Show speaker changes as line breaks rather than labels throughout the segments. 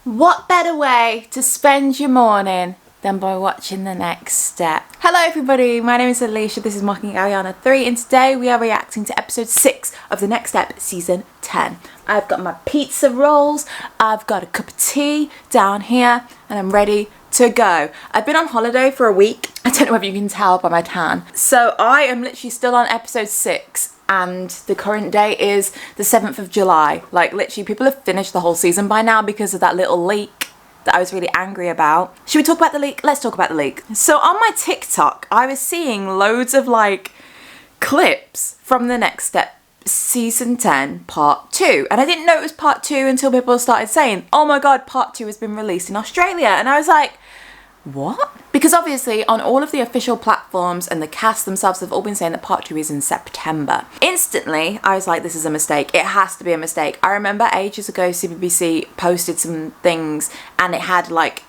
What better way to spend your morning than by watching The Next Step? Hello everybody, my name is Alicia, this is Mocking Ariana 3, and today we are reacting to episode 6 of The Next Step season 10. I've got my pizza rolls, I've got a cup of tea down here, and I'm ready to go. I've been on holiday for a week. I don't know if you can tell by my tan. So I am literally still on episode 6. And the current date is the 7th of July. Like, literally, people have finished the whole season by now because of that little leak that I was really angry about. Should we talk about the leak? Let's talk about the leak. So on my TikTok, I was seeing loads of, like, clips from The Next Step season 10 part 2. And I didn't know it was part 2 until people started saying, oh my god, part 2 has been released in Australia. And I was like, what? Because obviously on all of the official platforms and the cast themselves have all been saying that part 2 is in September. Instantly, I was like, this is a mistake. It has to be a mistake. I remember ages ago, CBBC posted some things and it had like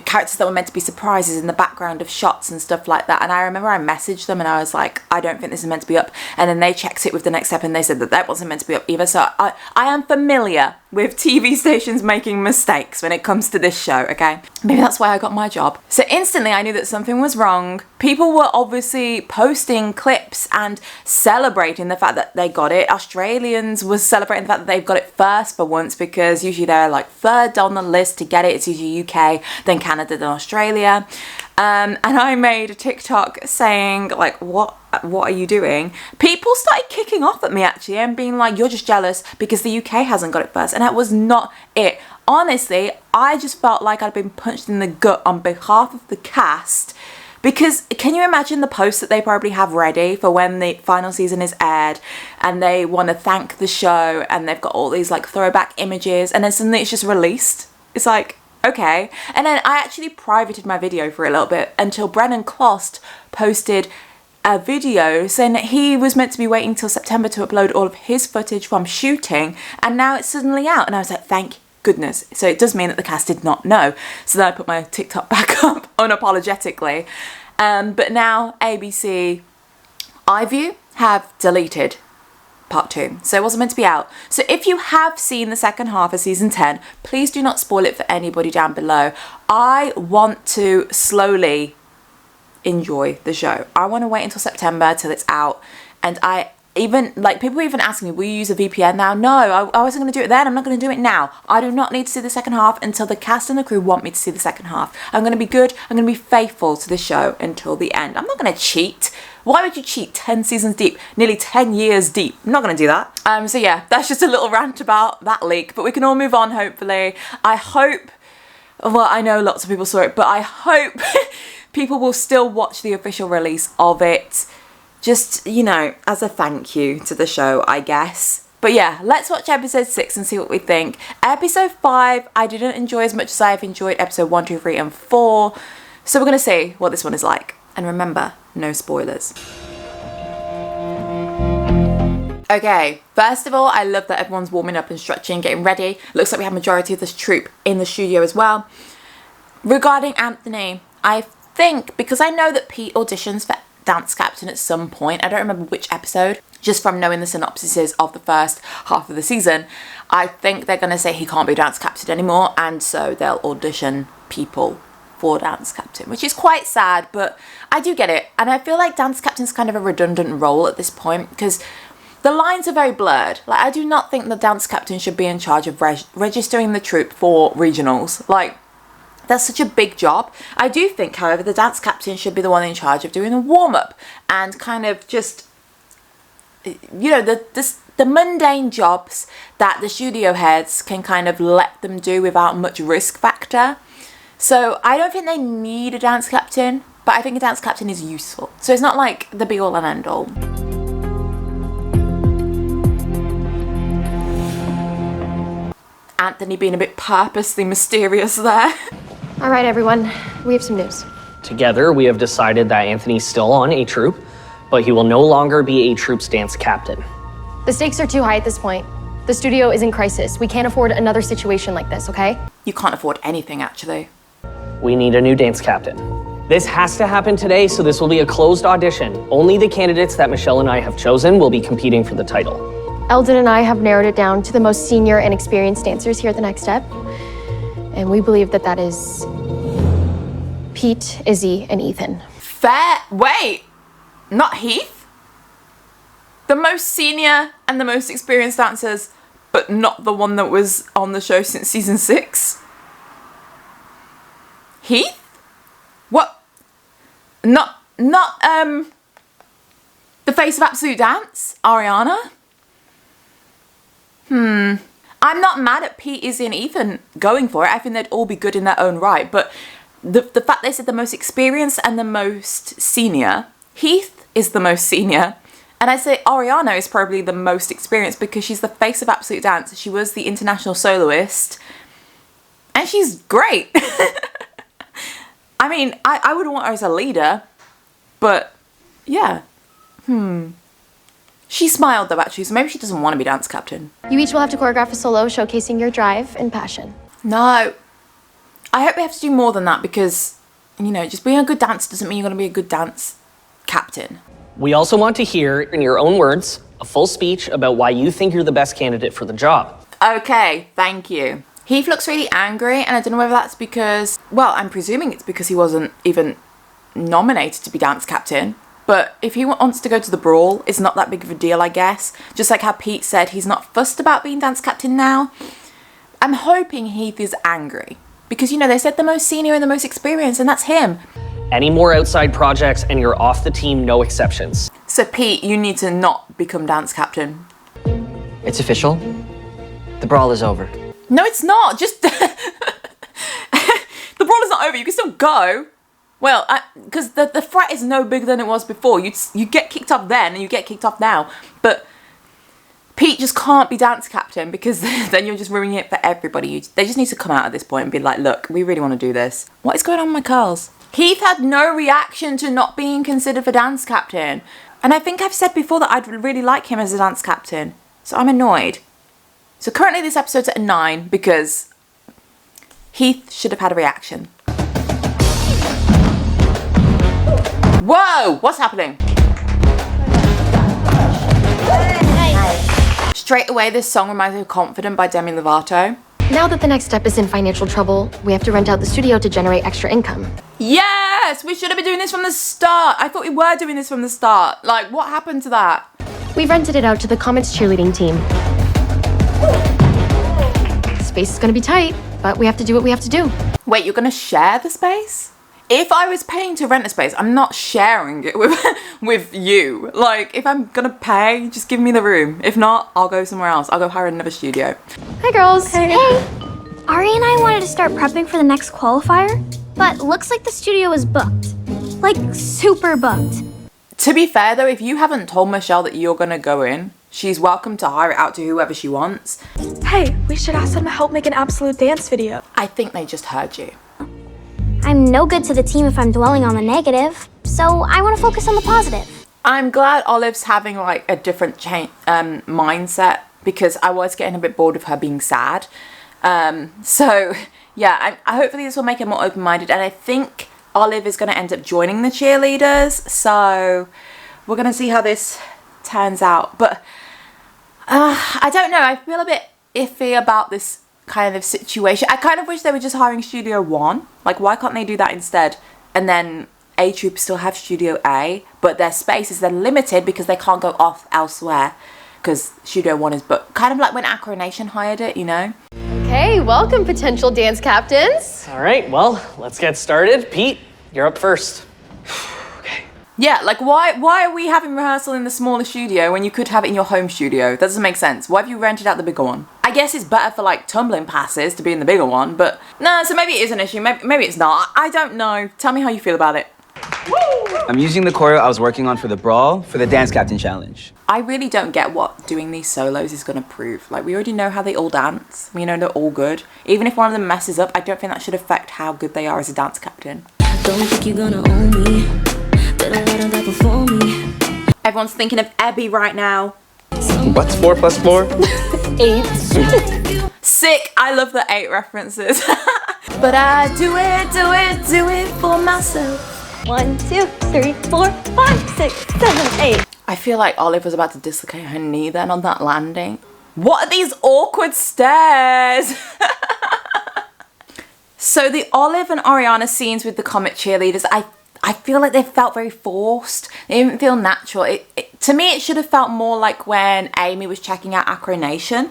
characters that were meant to be surprises in the background of shots and stuff like that. And I remember I messaged them and I was like, I don't think this is meant to be up. And then they checked it with The Next Step and they said that that wasn't meant to be up either. So I am familiar with TV stations making mistakes when it comes to this show, okay? Maybe that's why I got my job. So instantly I knew that something was wrong. People were obviously posting clips and celebrating the fact that they got it. Australians was celebrating the fact that they've got it first for once, because usually they're like third on the list to get it. It's usually UK, then Canada, then Australia. And I made a TikTok saying like, what are you doing? People started kicking off at me actually and being like, you're just jealous because the UK hasn't got it first. And that was not it. Honestly, I just felt like I'd been punched in the gut on behalf of the cast, because can you imagine the posts that they probably have ready for when the final season is aired and they want to thank the show and they've got all these like throwback images and then suddenly it's just released. It's like, okay. And then I actually privated my video for a little bit until Brennan Clost posted a video saying that he was meant to be waiting till September to upload all of his footage from shooting, and now it's suddenly out. And I was like, thank goodness. So it does mean that the cast did not know. So then I put my TikTok back up unapologetically. But now ABC, iView have deleted part 2. So it wasn't meant to be out. So if you have seen the second half of season 10, please do not spoil it for anybody down below. I want to slowly enjoy the show. I want to wait until September till it's out. And I even, like, people even asking me, will you use a VPN now? No, I wasn't going to do it then. I'm not going to do it now. I do not need to see the second half until the cast and the crew want me to see the second half. I'm going to be good. I'm going to be faithful to the show until the end. I'm not going to cheat. Why would you cheat 10 seasons deep, nearly 10 years deep? I'm not going to do that. So yeah, that's just a little rant about that leak, but we can all move on, hopefully. I hope, well, I know lots of people saw it, but I hope people will still watch the official release of it. Just, you know, as a thank you to the show, I guess. But yeah, let's watch episode 6 and see what we think. Episode 5, I didn't enjoy as much as I've enjoyed episode 1, 2, 3, and 4. So we're going to see what this one is like. And remember, no spoilers. Okay, first of all, I love that everyone's warming up and stretching, getting ready. Looks like we have majority of this troupe in the studio as well. Regarding Anthony, I think, because I know that Pete auditions for Dance Captain at some point, I don't remember which episode, just from knowing the synopsises of the first half of the season, I think they're going to say he can't be Dance Captain anymore, and so they'll audition people for Dance Captain, which is quite sad, but I do get it. And I feel like Dance Captain's kind of a redundant role at this point, because the lines are very blurred. Like, I do not think the Dance Captain should be in charge of registering the troupe for regionals. Like, that's such a big job. I do think, however, the Dance Captain should be the one in charge of doing a warm-up and kind of just, you know, the mundane jobs that the studio heads can kind of let them do without much risk factor. So I don't think they need a Dance Captain, but I think a Dance Captain is useful. So it's not like the be-all and end-all. Anthony being a bit purposely mysterious there.
All right, everyone, we have some news.
Together, we have decided that Anthony's still on A Troop, but he will no longer be A Troop's dance captain.
The stakes are too high at this point. The studio is in crisis. We can't afford another situation like this, okay?
You can't afford anything, actually.
We need a new dance captain. This has to happen today, so this will be a closed audition. Only the candidates that Michelle and I have chosen will be competing for the title.
Eldon and I have narrowed it down to the most senior and experienced dancers here at The Next Step. And we believe that that is Pete, Izzy, and Ethan.
Fair. Wait, not Heath? The most senior and the most experienced dancers, but not the one that was on the show since season 6? Heath? What? Not the face of Absolute Dance? Ariana? I'm not mad at Pete, Izzy, and Ethan going for it. I think they'd all be good in their own right, but the fact they said the most experienced and the most senior, Heath is the most senior, and I say Ariana is probably the most experienced because she's the face of Absolute Dance. She was the international soloist, and she's great. I mean, I wouldn't want her as a leader, but yeah. She smiled though, actually, so maybe she doesn't want to be dance captain.
You each will have to choreograph a solo showcasing your drive and passion.
No. I hope we have to do more than that because, you know, just being a good dancer doesn't mean you're going to be a good dance captain.
We also want to hear, in your own words, a full speech about why you think you're the best candidate for the job.
Okay, thank you. Heath looks really angry, and I don't know whether that's because, well, I'm presuming it's because he wasn't even nominated to be dance captain. But if he wants to go to the brawl, it's not that big of a deal, I guess. Just like how Pete said he's not fussed about being dance captain now. I'm hoping Heath is angry. Because, you know, they said the most senior and the most experienced, and that's him.
Any more outside projects and you're off the team, no exceptions.
So, Pete, you need to not become dance captain.
It's official. The brawl is over.
No, it's not. Just... the brawl is not over. You can still go. Well, because the threat is no bigger than it was before. You get kicked off then and you get kicked off now. But Pete just can't be dance captain because then you're just ruining it for everybody. They just need to come out at this point and be like, look, we really want to do this. What is going on with my curls? Heath had no reaction to not being considered for dance captain. And I think I've said before that I'd really like him as a dance captain. So I'm annoyed. So currently this episode's at a 9 because Heath should have had a reaction. Whoa! What's happening? Straight away, this song reminds me of Confident by Demi Lovato.
Now that the next step is in financial trouble, we have to rent out the studio to generate extra income.
Yes! We should have been doing this from the start. I thought we were doing this from the start. Like, what happened to that?
We've rented it out to the Comets cheerleading team. Space is gonna be tight, but we have to do what we have to do.
Wait, you're gonna share the space? If I was paying to rent a space, I'm not sharing it with you. Like, if I'm gonna pay, just give me the room. If not, I'll go somewhere else. I'll go hire another studio.
Hi, girls.
Hey, Ari and I wanted to start prepping for the next qualifier, but looks like the studio is booked. Like, super booked.
To be fair though, if you haven't told Michelle that you're gonna go in, she's welcome to hire it out to whoever she wants.
Hey, we should ask them to help make an Absolute Dance video.
I think they just heard you.
I'm no good to the team if I'm dwelling on the negative, so I want to focus on the positive.
I'm glad Olive's having like a different mindset because I was getting a bit bored of her being sad. So yeah, hopefully this will make her more open-minded, and I think Olive is going to end up joining the cheerleaders. So we're going to see how this turns out. But I don't know. I feel a bit iffy about this kind of situation. I kind of wish they were just hiring Studio 1. Like, why can't they do that instead? And then A Troop still have Studio A, but their spaces, they're limited because they can't go off elsewhere because Studio 1 is booked. Kind of like when Acro Nation hired it, you know?
Okay, welcome, potential dance captains.
All right, well, let's get started. Pete, you're up first.
Yeah, like why are we having rehearsal in the smaller studio when you could have it in your home studio? That doesn't make sense. Why have you rented out the bigger one? I guess it's better for like tumbling passes to be in the bigger one, but no, so maybe it is an issue, maybe it's not. I don't know. Tell me how you feel about it.
I'm using the choreo I was working on for the brawl for the Dance Captain Challenge.
I really don't get what doing these solos is going to prove. Like, we already know how they all dance. We know they're all good. Even if one of them messes up, I don't think that should affect how good they are as a dance captain.
Don't think you're gonna own me. Did a lot of that before me.
Everyone's thinking of Ebby right now.
What's 4 plus 4?
8.
Sick! I love the 8 references. But I do it for myself.
1, 2, 3, 4, 5, 6, 7, 8.
I feel like Olive was about to dislocate her knee then on that landing. What are these awkward stairs? So the Olive and Ariana scenes with the Comet cheerleaders, I feel like they felt very forced. They didn't feel natural. To me, it should have felt more like when Amy was checking out Acro Nation.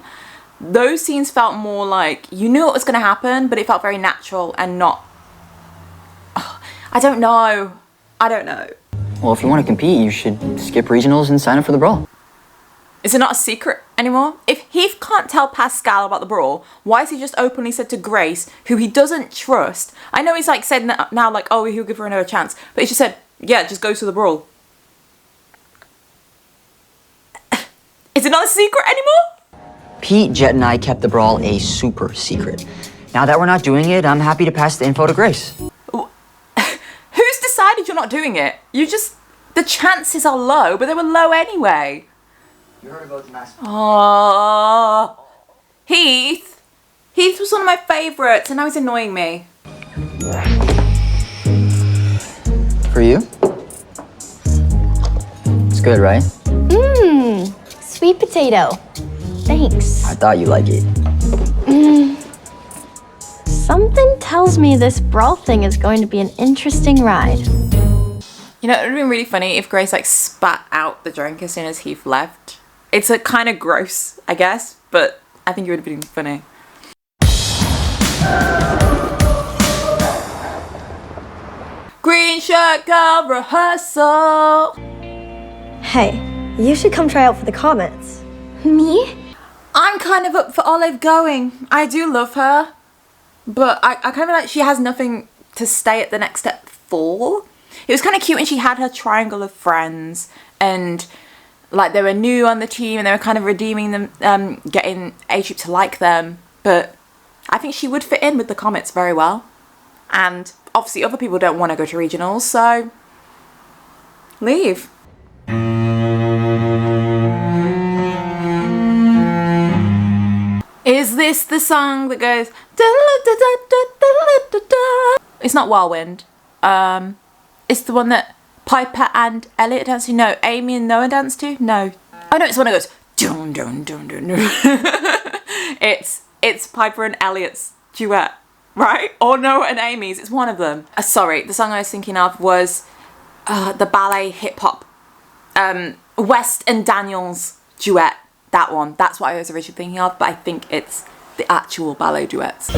Those scenes felt more like you knew what was going to happen, but it felt very natural and not... I don't know.
Well, if you want to compete, you should skip regionals and sign up for the brawl.
Is it not a secret anymore? If Heath can't tell Pascal about the brawl, why has he just openly said to Grace, who he doesn't trust? I know he's like said now like, oh, he'll give her another chance. But he just said, yeah, just go to the brawl. Is it not a secret anymore?
Pete, Jet, and I kept the brawl a super secret. Now that we're not doing it, I'm happy to pass the info to Grace.
Who's decided you're not doing it? The chances are low, but they were low anyway.
You heard about the mask.
Oh, Heath. Heath was one of my favourites, and now he's annoying me.
For you? It's good, right?
Mmm, sweet potato. Thanks.
I thought you liked it.
Something tells me this brawl thing is going to be an interesting ride.
You know, it would have been really funny if Grace like spat out the drink as soon as Heath left. It's a kind of gross, I guess, but I think it would have been funny. Green shirt girl rehearsal.
Hey, you should come try out for the Comets.
Me?
I'm kind of up for Olive going. I do love her, but I kind of like she has nothing to stay at the next step for. It was kind of cute when she had her triangle of friends and like they were new on the team and they were kind of redeeming them, getting A-Troop to like them. But I think she would fit in with the Comets very well. And obviously other people don't want to go to regionals, so leave. Is this the song that goes... It's not Whirlwind. It's the one that Piper and Elliot dance to. No, Amy and Noah dance to. No. Oh no, it's the one that goes dun dun dun dun dun. It's Piper and Elliot's duet, right? Or Noah and Amy's. It's one of them. Sorry, the song I was thinking of was the ballet hip hop. West and Daniel's duet. That one. That's what I was originally thinking of, but I think it's the actual ballet duets.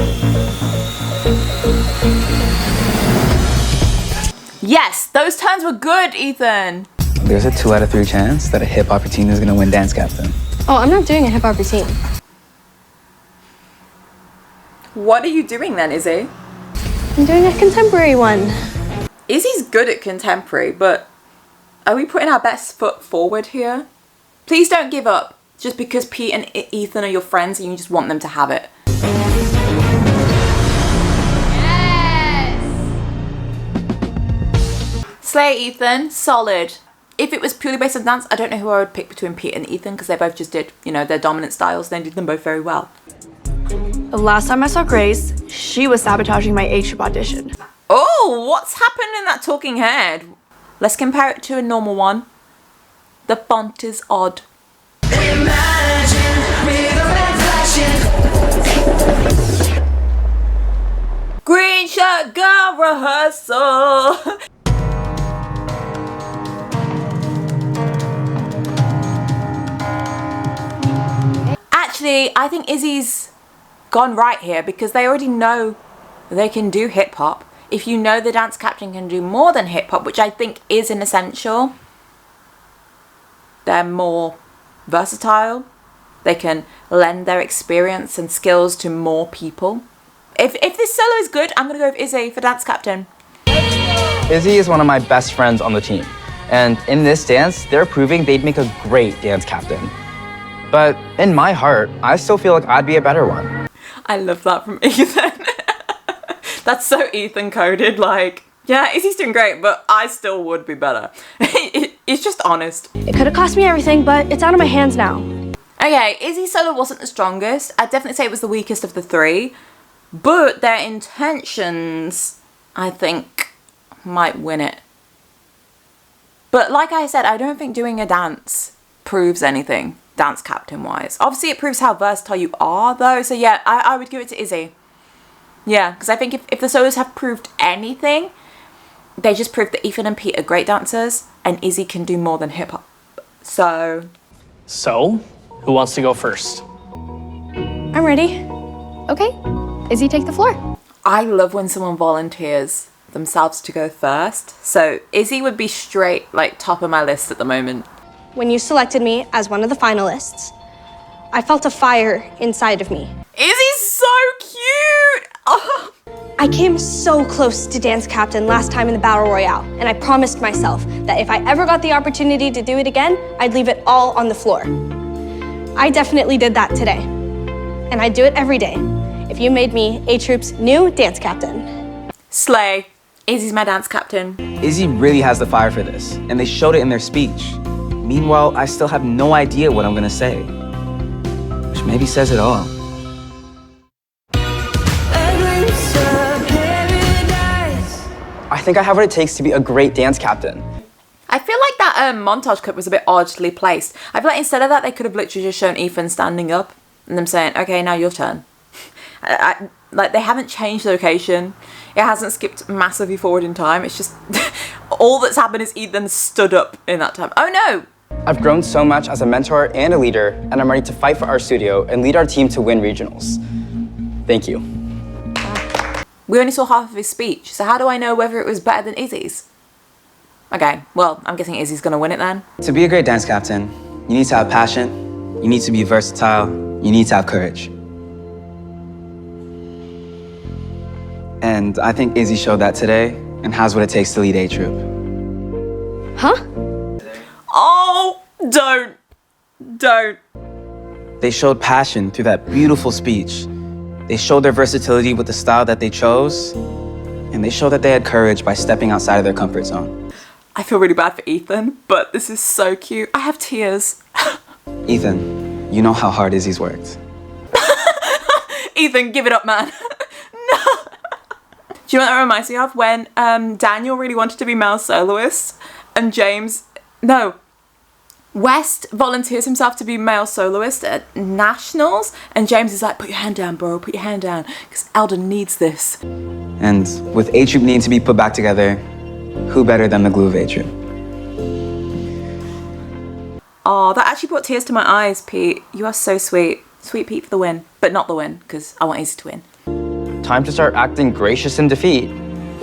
Yes, those turns were good, Ethan.
There's a 2 out of 3 chance that a hip-hop routine is gonna win Dance Captain.
Oh, I'm not doing a hip-hop routine.
What are you doing then, Izzy?
I'm doing a contemporary one.
Izzy's good at contemporary, but are we putting our best foot forward here? Please don't give up just because Pete and Ethan are your friends and you just want them to have it. Slay, Ethan. Solid. If it was purely based on dance, I don't know who I would pick between Pete and Ethan because they both just did, you know, their dominant styles. They did them both very well.
The last time I saw Grace, she was sabotaging my A-Troop audition.
Oh, what's happened in that talking head? Let's compare it to a normal one. The font is odd. Green shirt girl rehearsal. Actually, I think Izzy's gone right here because they already know they can do hip hop. If you know the dance captain can do more than hip hop, which I think is an essential, they're more versatile. They can lend their experience and skills to more people. If this solo is good, I'm gonna go with Izzy for dance captain.
Izzy is one of my best friends on the team. And in this dance, they're proving they'd make a great dance captain. But in my heart, I still feel like I'd be a better one.
I love that from Ethan. That's so Ethan coded, like, yeah, Izzy's doing great, but I still would be better. It's just honest.
It could have cost me everything, but it's out of my hands now.
Okay, Izzy's solo wasn't the strongest. I'd definitely say it was the weakest of the 3. But their intentions, I think, might win it. But like I said, I don't think doing a dance proves anything, dance captain wise. Obviously it proves how versatile you are though, so yeah, I would give it to Izzy. Yeah, because I think if the solos have proved anything, they just proved that Ethan and Pete are great dancers, and Izzy can do more than hip hop. So,
who wants to go first?
I'm ready.
Okay, Izzy, take the floor.
I love when someone volunteers themselves to go first. So Izzy would be straight, like, top of my list at the moment.
When you selected me as one of the finalists, I felt a fire inside of me.
Izzy's so cute! Oh.
I came so close to dance captain last time in the Battle Royale, and I promised myself that if I ever got the opportunity to do it again, I'd leave it all on the floor. I definitely did that today, and I'd do it every day if you made me A-Troop's new dance captain.
Slay. Izzy's my dance captain.
Izzy really has the fire for this, and they showed it in their speech. Meanwhile, I still have no idea what I'm gonna say, which maybe says it all. I think I have what it takes to be a great dance captain.
I feel like that montage clip was a bit oddly placed. I feel like instead of that, they could have literally just shown Ethan standing up and them saying, okay, now your turn. Like, they haven't changed the location. It hasn't skipped massively forward in time. It's just, all that's happened is Ethan stood up in that time. Oh no!
I've grown so much as a mentor and a leader, and I'm ready to fight for our studio and lead our team to win regionals. Thank you.
We only saw half of his speech, so how do I know whether it was better than Izzy's? Okay, well, I'm guessing Izzy's gonna win it then.
To be a great dance captain, you need to have passion, you need to be versatile, you need to have courage. And I think Izzy showed that today and has what it takes to lead A-Troop.
Huh?
Oh, don't.
They showed passion through that beautiful speech. They showed their versatility with the style that they chose, and they showed that they had courage by stepping outside of their comfort zone.
I feel really bad for Ethan, but this is so cute. I have tears.
Ethan, you know how hard Izzy's worked.
Ethan, give it up, man. No. Do you know what that reminds me of? When Daniel really wanted to be male soloist, and West volunteers himself to be male soloist at Nationals, and James is like, put your hand down, bro, put your hand down, because Eldon needs this.
And with A-Troop needing to be put back together, who better than the glue of A-Troop?
Oh, that actually brought tears to my eyes, Pete. You are so sweet. Sweet Pete for the win, but not the win, because I want Izzy to win.
Time to start acting gracious in defeat,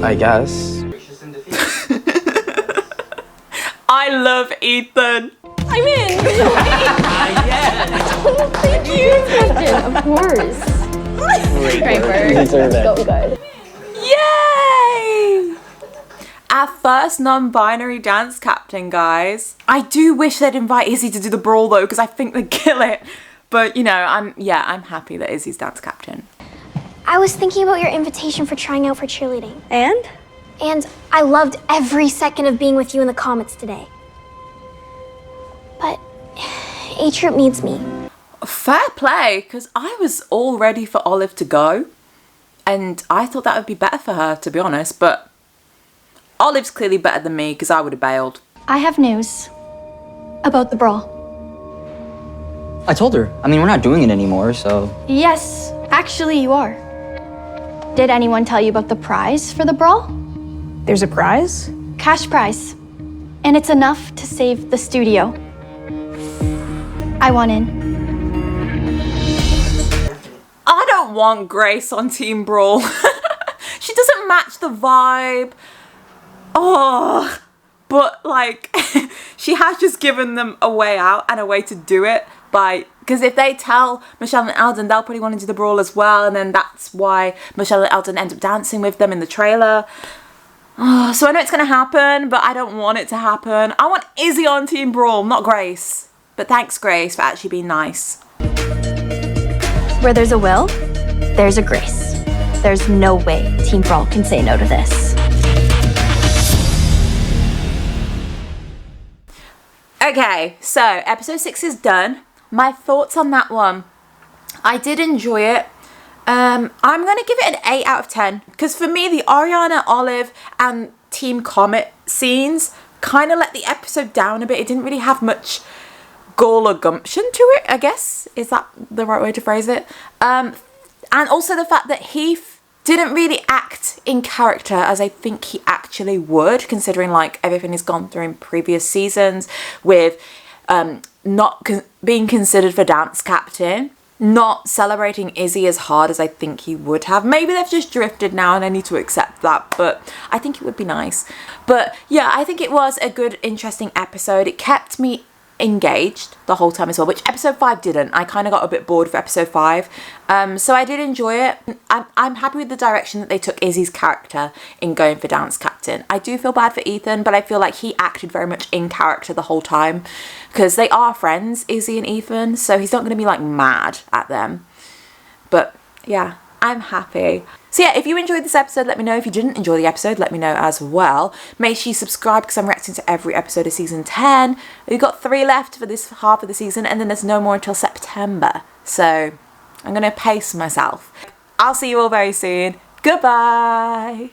I guess.
I love Ethan.
I'm in! Thank you! Captain, of course. Great work. So good.
Yay! Our first non-binary dance captain, guys. I do wish they'd invite Izzy to do the brawl though, because I think they'd kill it. But you know, I'm happy that Izzy's dance captain.
I was thinking about your invitation for trying out for cheerleading.
And?
And I loved every second of being with you in the Comets today. But A-Troop needs me.
Fair play, because I was all ready for Olive to go. And I thought that would be better for her, to be honest. But Olive's clearly better than me, because I would have bailed.
I have news about the brawl.
I told her. I mean, we're not doing it anymore, so...
Yes, actually you are. Did anyone tell you about the prize for the brawl?
There's a prize?
Cash prize. And it's enough to save the studio. I want in.
I don't want Grace on Team Brawl. She doesn't match the vibe. Oh, but like, she has just given them a way out and a way to do it because if they tell Michelle and Eldon, they'll probably want to do the brawl as well, and then that's why Michelle and Eldon end up dancing with them in the trailer. Oh, so I know it's going to happen, but I don't want it to happen. I want Izzy on Team Brawl, not Grace. But thanks, Grace, for actually being nice.
Where there's a will, there's a grace. There's no way Team Brawl can say no to this.
Okay, so episode 6 is done. My thoughts on that one. I did enjoy it. I'm going to give it an 8 out of 10. Because for me, the Ariana, Olive, and Team Comet scenes kind of let the episode down a bit. It didn't really have much gall or gumption to it, I guess. Is that the right way to phrase it? And also the fact that Heath didn't really act in character as I think he actually would, considering like everything he's gone through in previous seasons with not being considered for dance captain, not celebrating Izzy as hard as I think he would have. Maybe they've just drifted now and I need to accept that, but I think it would be nice. But yeah, I think it was a good, interesting episode. It kept me engaged the whole time as well, which episode 5 didn't. I kind of got a bit bored for episode 5, so I did enjoy it. I'm happy with the direction that they took Izzy's character in going for dance captain. I do feel bad for Ethan, but I feel like he acted very much in character the whole time, because they are friends, Izzy and Ethan, so he's not going to be like mad at them. But yeah, I'm happy. So yeah, if you enjoyed this episode, let me know. If you didn't enjoy the episode, let me know as well. Make sure you subscribe because I'm reacting to every episode of season 10. We've got 3 left for this half of the season, and then there's no more until September. So I'm going to pace myself. I'll see you all very soon. Goodbye.